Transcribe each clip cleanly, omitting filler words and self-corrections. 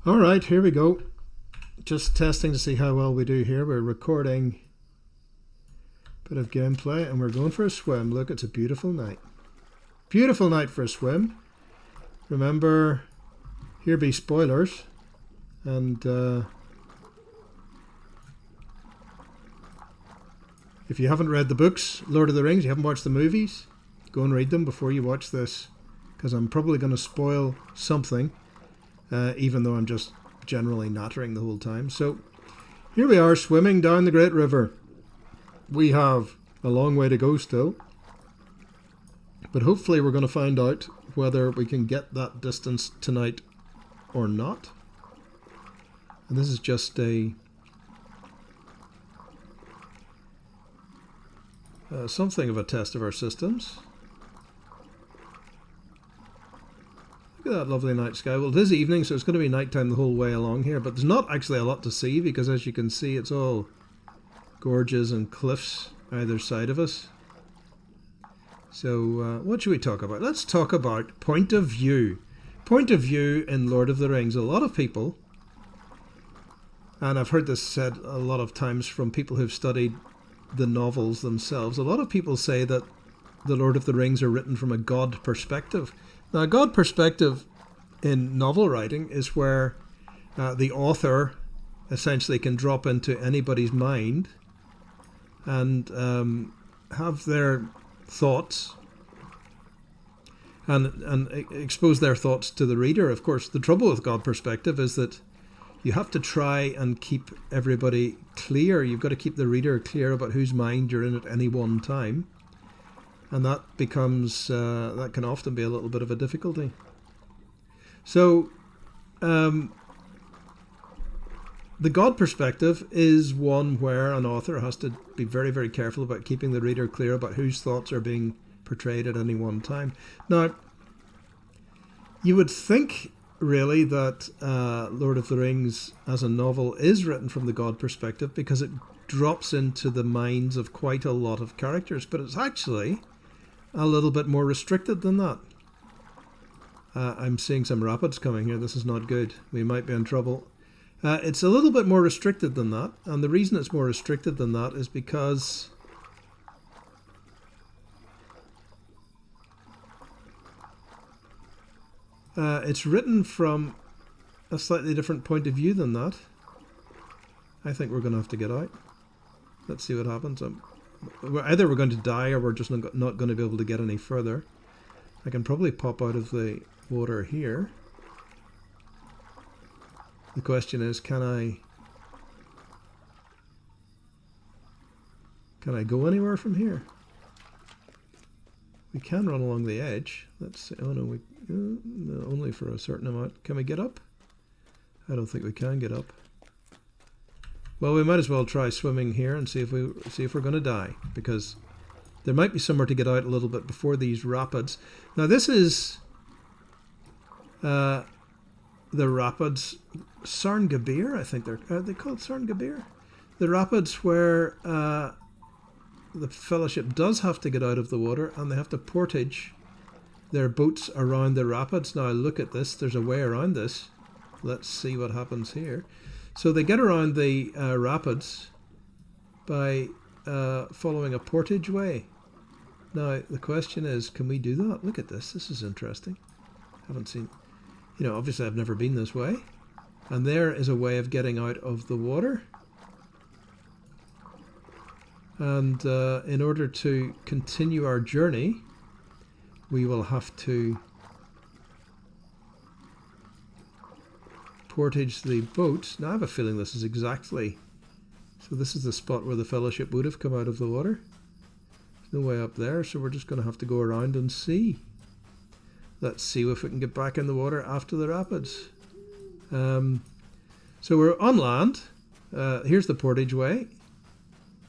All right, here we go. Just testing to see how well we do here. We're recording a bit of gameplay and we're going for a swim. Look, it's a beautiful night. Beautiful night for a swim. Remember, here be spoilers. And if you haven't read the books, Lord of the Rings, you haven't watched the movies, go and read them before you watch this. Because I'm probably going to spoil something. Even though I'm just generally nattering the whole time. So here we are swimming down the Great River. We have a long way to go still. But hopefully we're going to find out whether we can get that distance tonight or not. And this is just a something of a test of our systems. Look at that lovely night sky. Well, it is evening, so it's going to be nighttime the whole way along here. But there's not actually a lot to see because, as you can see, it's all gorges and cliffs either side of us. So what should we talk about? Let's talk about point of view. Point of view in Lord of the Rings. A lot of people, and I've heard this said a lot of times from people who've studied the novels themselves, a lot of people say that the Lord of the Rings are written from a God perspective. Now, a God perspective in novel writing is where the author essentially can drop into anybody's mind and have their thoughts and expose their thoughts to the reader. Of course, the trouble with God perspective is that you have to try and keep everybody clear. You've got to keep the reader clear about whose mind you're in at any one time. And that becomes, that can often be a little bit of a difficulty. So, the God perspective is one where an author has to be very, very careful about keeping the reader clear about whose thoughts are being portrayed at any one time. Now, you would think, really, that Lord of the Rings as a novel is written from the God perspective because it drops into the minds of quite a lot of characters, but it's actually a little bit more restricted than that. I'm seeing some rapids coming here. This is not good. We might be in trouble. It's a little bit more restricted than that, and the reason it's more restricted than that is because it's written from a slightly different point of view than that. I think we're going to have to get out. Let's see what happens. Either we're going to die or we're just not going to be able to get any further. I can probably pop out of the water here. The question is, can I go anywhere from here? We can run along the edge. Let's see. Oh no, no, only for a certain amount. Can we get up? I don't think we can get up. Well, we might as well try swimming here and see if we're going to die, because there might be somewhere to get out a little bit before these rapids. Now, this is the rapids Sarn Gabir, I think are they called Sarn Gabir? The rapids where the Fellowship does have to get out of the water and they have to portage their boats around the rapids. Now, look at this. There's a way around this. Let's see what happens here. So they get around the rapids by following a portage way. Now, the question is, can we do that? Look at this. This is interesting. Haven't seen, obviously I've never been this way. And there is a way of getting out of the water. And in order to continue our journey, we will have to portage the boats. Now I have a feeling this is exactly... So this is the spot where the Fellowship would have come out of the water. There's no way up there, so we're just going to have to go around and see. Let's see if we can get back in the water after the rapids. So we're on land. Here's the portage way.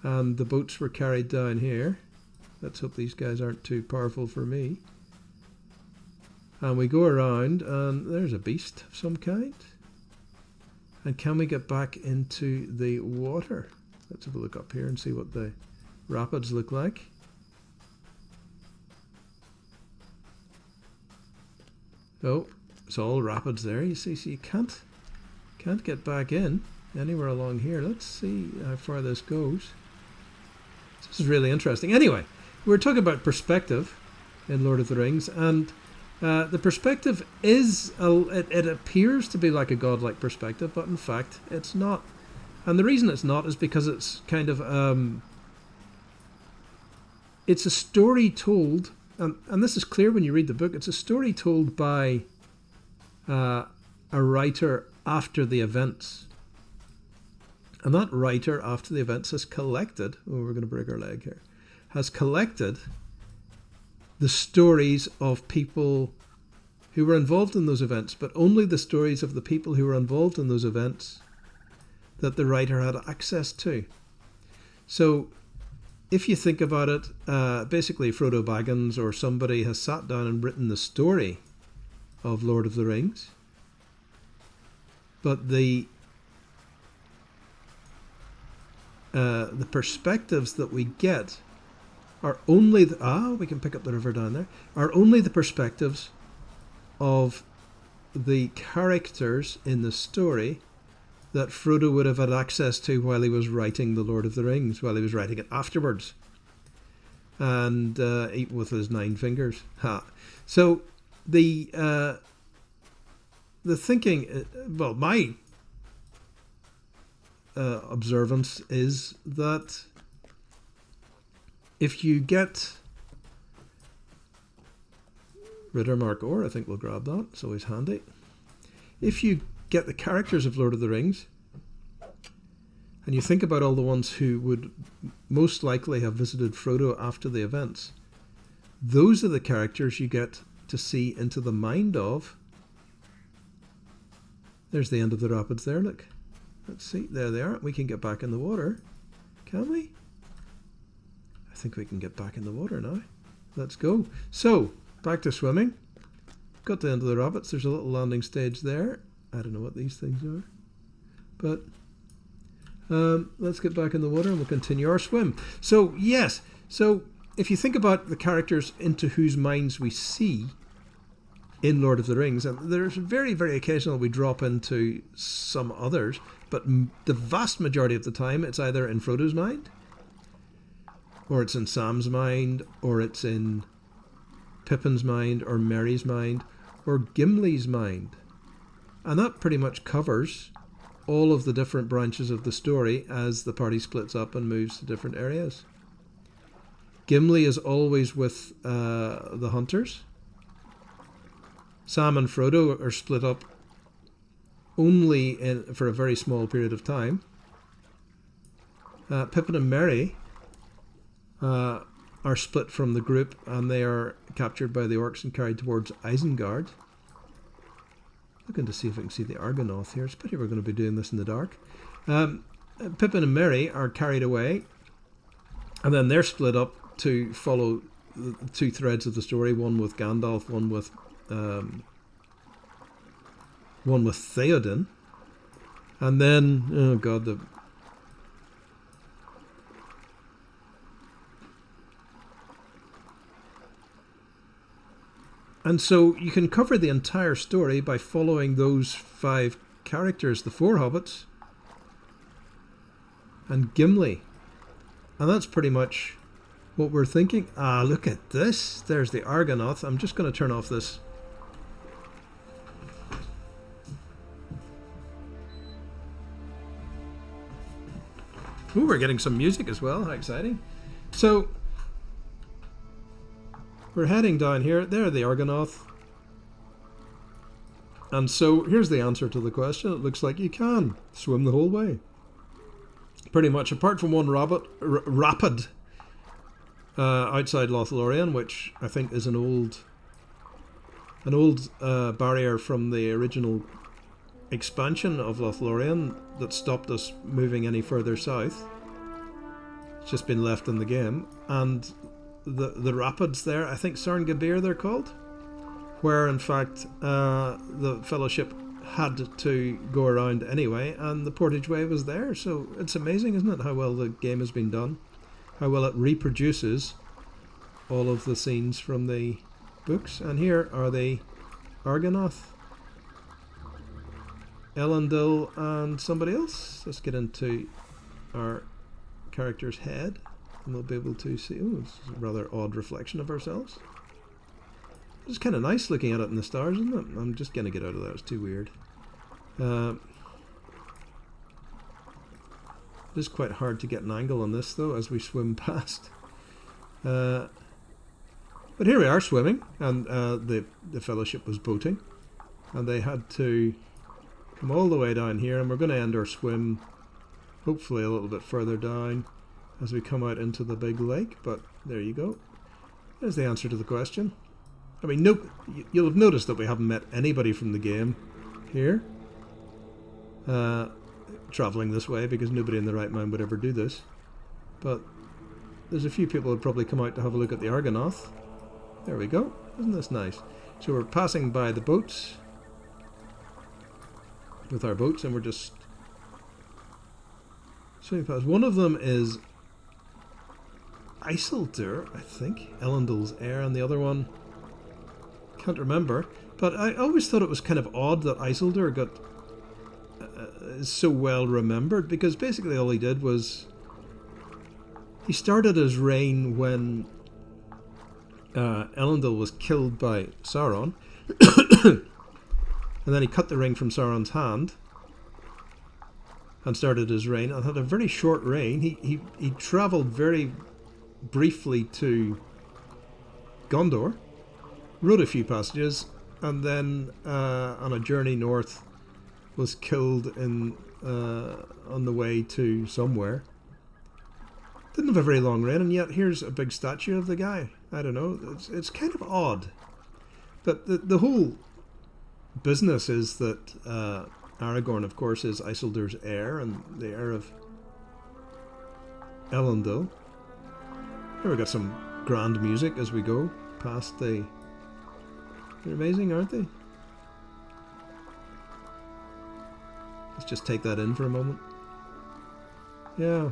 And the boats were carried down here. Let's hope these guys aren't too powerful for me. And we go around, and there's a beast of some kind. And can we get back into the water? Let's have a look up here and see what the rapids look like. Oh, it's all rapids there, you see, so you can't Can't get back in anywhere along here. Let's see how far this goes. This is really interesting. Anyway, we're talking about perspective in Lord of the Rings, and the perspective is, it appears to be like a godlike perspective, but in fact it's not. And the reason it's not is because it's kind of, it's a story told, and this is clear when you read the book, it's a story told by a writer after the events. And that writer after the events has collected, oh, we're going to break our leg here, has collected the stories of people who were involved in those events, but only the stories of the people who were involved in those events that the writer had access to. So if you think about it, basically Frodo Baggins or somebody has sat down and written the story of Lord of the Rings, but the perspectives that we get are only we can pick up the river down there, are only the perspectives of the characters in the story that Frodo would have had access to while he was writing the Lord of the Rings, while he was writing it afterwards, and with his 9 fingers. So the thinking, well, my observance is that if you get Riddermark Ore, I think we'll grab that, it's always handy. If you get the characters of Lord of the Rings and you think about all the ones who would most likely have visited Frodo after the events, those are the characters you get to see into the mind of. There's the end of the rapids there, look. Let's see, there they are. We can get back in the water. Can we? I think we can get back in the water now. Let's go. So, back to swimming. Got to the end of the rapids. There's a little landing stage there. I don't know what these things are. But let's get back in the water and we'll continue our swim. So, yes. So, if you think about the characters into whose minds we see in Lord of the Rings, and there's very, very occasional we drop into some others, but the vast majority of the time it's either in Frodo's mind, or it's in Sam's mind, or it's in Pippin's mind, or Merry's mind, or Gimli's mind. And that pretty much covers all of the different branches of the story as the party splits up and moves to different areas. Gimli is always with the hunters. Sam and Frodo are split up only for a very small period of time. Pippin and Merry are split from the group, and they are captured by the orcs and carried towards Isengard. Looking to see if I can see the Argonath here. It's a pity we're going to be doing this in the dark. Pippin and Merry are carried away, and then they're split up to follow the 2 threads of the story, one with Gandalf, one with Theoden, and then, oh god, and so you can cover the entire story by following those 5 characters, the 4 hobbits, and Gimli, and that's pretty much what we're thinking. Look at this. There's the Argonath. I'm just going to turn off this. Ooh, we're getting some music as well. How exciting. So, we're heading down here. There, the Argonath. And so, here's the answer to the question. It looks like you can swim the whole way. Pretty much, apart from one rapid outside Lothlorien, which I think is an old barrier from the original expansion of Lothlorien that stopped us moving any further south. It's just been left in the game. And the rapids there, I think Sarngabir they're called, where in fact the Fellowship had to go around anyway, and the portage way was there. So it's amazing, isn't it, how well the game has been done, how well it reproduces all of the scenes from the books. And here are the Argonath. Elendil and somebody else. Let's get into our character's head and we'll be able to see. Oh, it's a rather odd reflection of ourselves. It's kind of nice looking at it in the stars, isn't it? I'm just going to get out of there. It's too weird. It is quite hard to get an angle on this, though, as we swim past. But here we are swimming, and the Fellowship was boating. And they had to come all the way down here, and we're going to end our swim, hopefully a little bit further down, as we come out into the big lake. But there you go. There's the answer to the question. I mean, you'll have noticed that we haven't met anybody from the game here. Travelling this way, because nobody in their right mind would ever do this. But there's a few people who'd probably come out to have a look at the Argonath. There we go. Isn't this nice? So we're passing by the boats with our boats, and we're just swimming past. One of them is Isildur, I think, Elendil's heir, and the other one can't remember. But I always thought it was kind of odd that Isildur got is so well remembered, because basically all he did was he started his reign when Elendil was killed by Sauron, and then he cut the ring from Sauron's hand and started his reign, and had a very short reign. He travelled very briefly to Gondor, wrote a few passages, and then on a journey north was killed in on the way to somewhere. Didn't have a very long reign, and yet here's a big statue of the guy. I don't know, it's kind of odd. But the whole business is that Aragorn, of course, is Isildur's heir, and the heir of Elendil. Here we got some grand music as we go past the... They're amazing, aren't they? Let's just take that in for a moment. Yeah.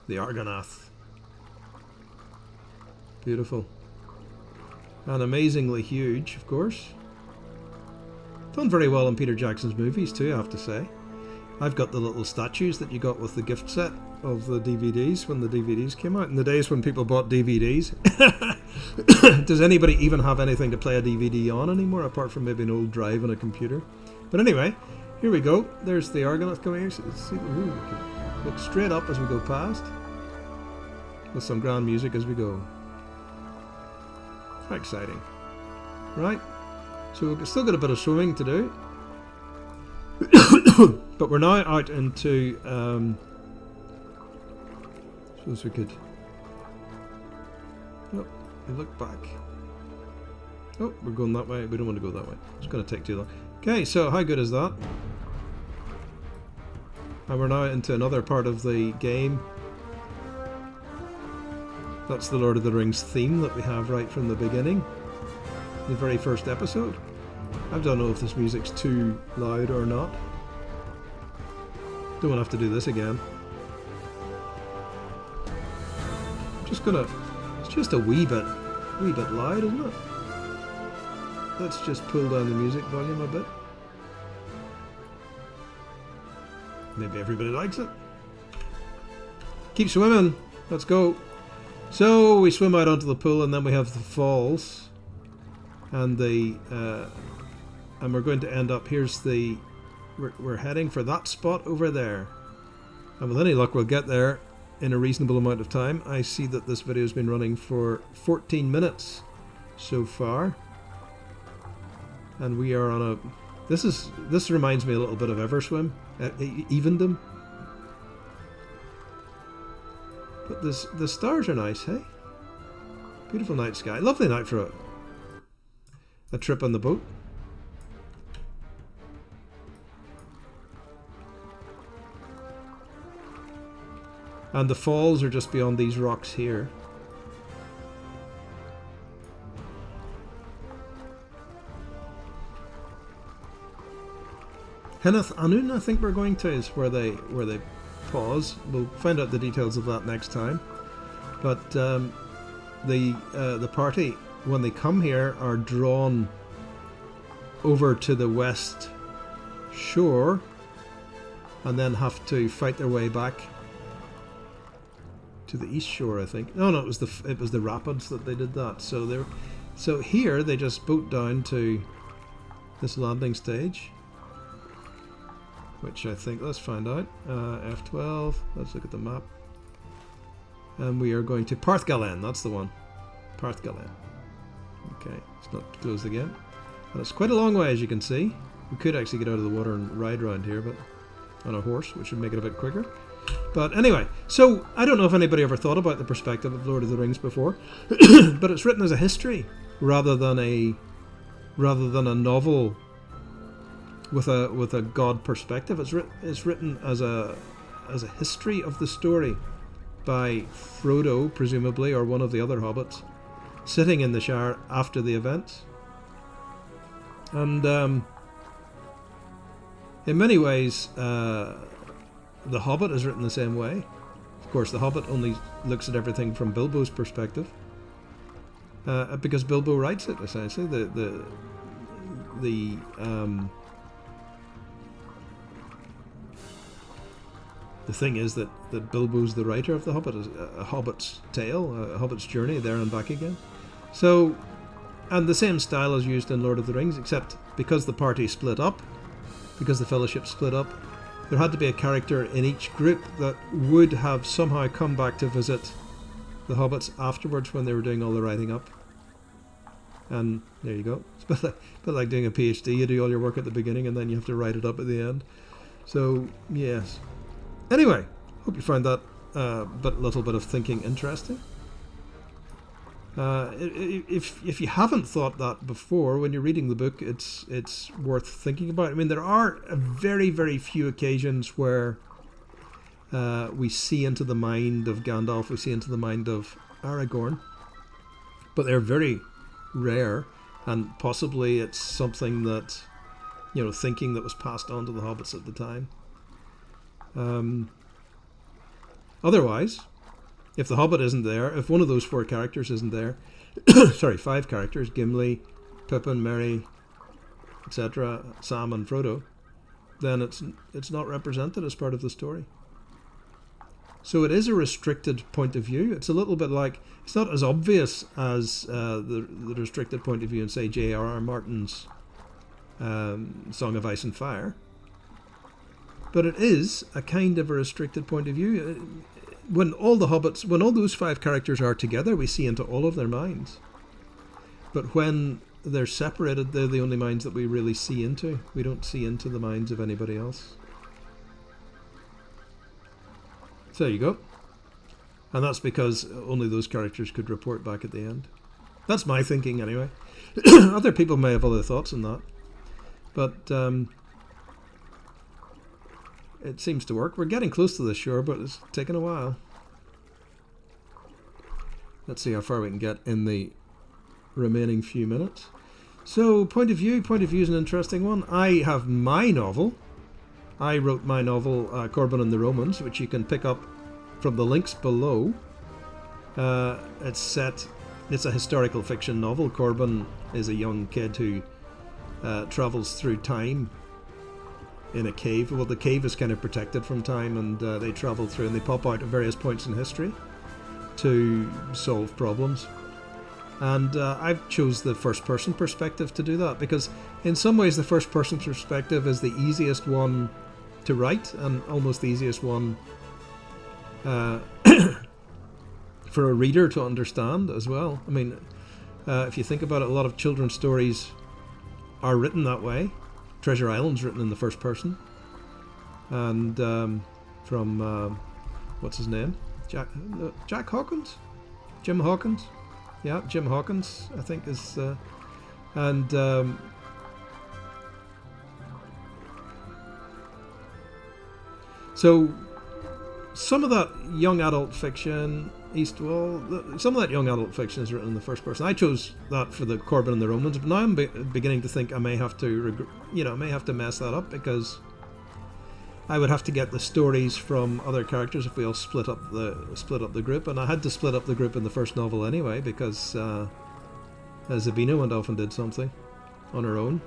The Argonath. Beautiful. And amazingly huge, of course. Done very well in Peter Jackson's movies too, I have to say. I've got the little statues that you got with the gift set of the DVDs when the DVDs came out. In the days when people bought DVDs. Does anybody even have anything to play a DVD on anymore, apart from maybe an old drive on a computer? But anyway, here we go. There's the Argonath coming here. So see, ooh, we can look straight up as we go past, with some grand music as we go. How exciting. Right, so we've still got a bit of swimming to do. But we're now out into... suppose we could... Oh, we look back. Oh, we're going that way. We don't want to go that way. It's going to take too long. Okay, so how good is that? And we're now into another part of the game. That's the Lord of the Rings theme that we have right from the beginning. The very first episode. I don't know if this music's too loud or not. Don't want to have to do this again. Just gonna... It's just a wee bit loud, isn't it? Let's just pull down the music volume a bit. Maybe everybody likes it. Keep swimming. Let's go. So we swim out onto the pool, and then we have the falls, and the and we're going to end up. Here's the. We're heading for that spot over there, and with any luck, we'll get there in a reasonable amount of time. I see that this video has been running for 14 minutes so far, and we are on a. This reminds me a little bit of Everswim, Evendom. But the stars are nice, hey? Beautiful night sky. Lovely night for a trip on the boat. And the falls are just beyond these rocks here. Henneth Anun, I think we're going to, is where they pause. We'll find out the details of that next time. But the party when they come here, are drawn over to the west shore and then have to fight their way back to the east shore, I think. No, it was the rapids that they did that. So here they just boat down to this landing stage, which I think, let's find out. F12, let's look at the map. And we are going to Parth Galen, that's the one. Parth Galen. Okay, it's not closed again. And it's quite a long way, as you can see. We could actually get out of the water and ride around here, but on a horse, which would make it a bit quicker. But anyway, so I don't know if anybody ever thought about the perspective of Lord of the Rings before, but it's written as a history rather than a novel with a god perspective. It's written as a history of the story by Frodo, presumably, or one of the other hobbits, sitting in the Shire after the events. And in many ways, The Hobbit is written the same way. Of course, The Hobbit only looks at everything from Bilbo's perspective, because Bilbo writes it, essentially. The thing is that Bilbo's the writer of The Hobbit, a Hobbit's tale, a Hobbit's journey there and back again. So, and the same style is used in Lord of the Rings, except because the party split up, because the Fellowship split up, there had to be a character in each group that would have somehow come back to visit the Hobbits afterwards when they were doing all the writing up. And there you go. It's a bit like doing a PhD. You do all your work at the beginning and then you have to write it up at the end. So, yes. Anyway, hope you found that little bit of thinking interesting. If you haven't thought that before, when you're reading the book, it's worth thinking about. I mean, there are very, very few occasions where we see into the mind of Gandalf, we see into the mind of Aragorn, but they're very rare, and possibly it's something that, thinking that was passed on to the hobbits at the time. Otherwise, if the Hobbit isn't there, if one of those four characters isn't there, sorry, five characters, Gimli, Pippin, Merry, etc., Sam and Frodo, then it's not represented as part of the story. So it is a restricted point of view. It's a little bit like, it's not as obvious as the restricted point of view in, say, J.R.R. Martin's Song of Ice and Fire. But it is a kind of a restricted point of view. When all those five characters are together, we see into all of their minds. But when they're separated, they're the only minds that we really see into. We don't see into the minds of anybody else. So there you go. And that's because only those characters could report back at the end. That's my thinking anyway. Other people may have other thoughts on that. But it seems to work. We're getting close to the shore, but it's taken a while. Let's see how far we can get in the remaining few minutes. So, point of view is an interesting one. I have my novel. I wrote my novel, Corbin and the Romans, which you can pick up from the links below. It's a historical fiction novel. Corbin is a young kid who travels through time in a cave. Well, the cave is kind of protected from time, and they travel through and they pop out at various points in history to solve problems. And I've chose the first person perspective to do that, because in some ways the first person perspective is the easiest one to write and almost the easiest one for a reader to understand as well. I mean, if you think about it, a lot of children's stories are written that way. Treasure Island's written in the first person, and from what's his name, Jack Hawkins, Jim Hawkins, yeah, Jim Hawkins, I think is, and so some of that young adult fiction, some of that young adult fiction is written in the first person. I chose that for the Corbin and the Romans, but now I'm beginning to think I may have to, mess that up, because I would have to get the stories from other characters if we all split up the group, and I had to split up the group in the first novel anyway, because Zabina went off and did something on her own.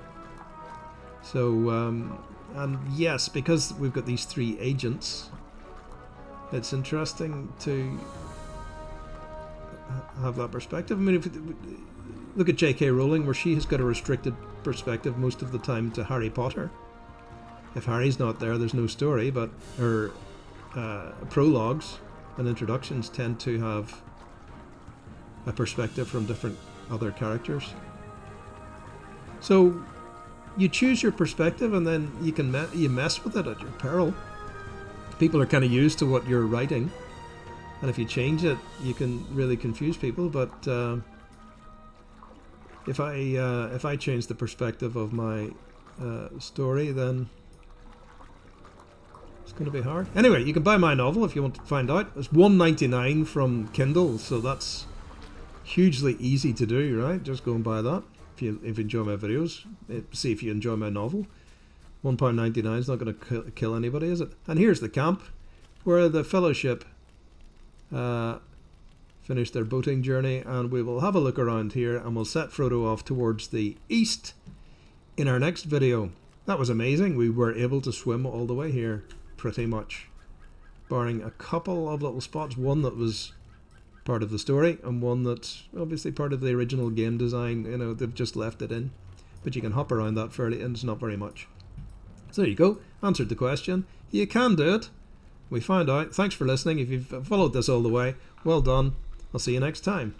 So, and yes, because we've got these 3 agents, it's interesting to have that perspective. I mean, if look at J.K. Rowling, where she has got a restricted perspective most of the time to Harry Potter. If Harry's not there, there's no story, but her prologues and introductions tend to have a perspective from different other characters. So you choose your perspective, and then you mess with it at your peril. People are kind of used to what you're writing, and if you change it, you can really confuse people. But if I change the perspective of my story, then it's going to be hard. Anyway, you can buy my novel if you want to find out. It's $1.99 from Kindle, so that's hugely easy to do, right? Just go and buy that if you enjoy my videos. See if you enjoy my novel. £1.99 is not going to kill anybody, is it? And here's the camp where the Fellowship finished their boating journey, and we will have a look around here, and we'll set Frodo off towards the east in our next video. That was amazing. We were able to swim all the way here, pretty much, barring a couple of little spots, one that was part of the story and one that's obviously part of the original game design. You know, they've just left it in, but you can hop around that fairly, and it's not very much. So there you go, answered the question. You can do it. We found out. Thanks for listening. If you've followed this all the way, well done. I'll see you next time.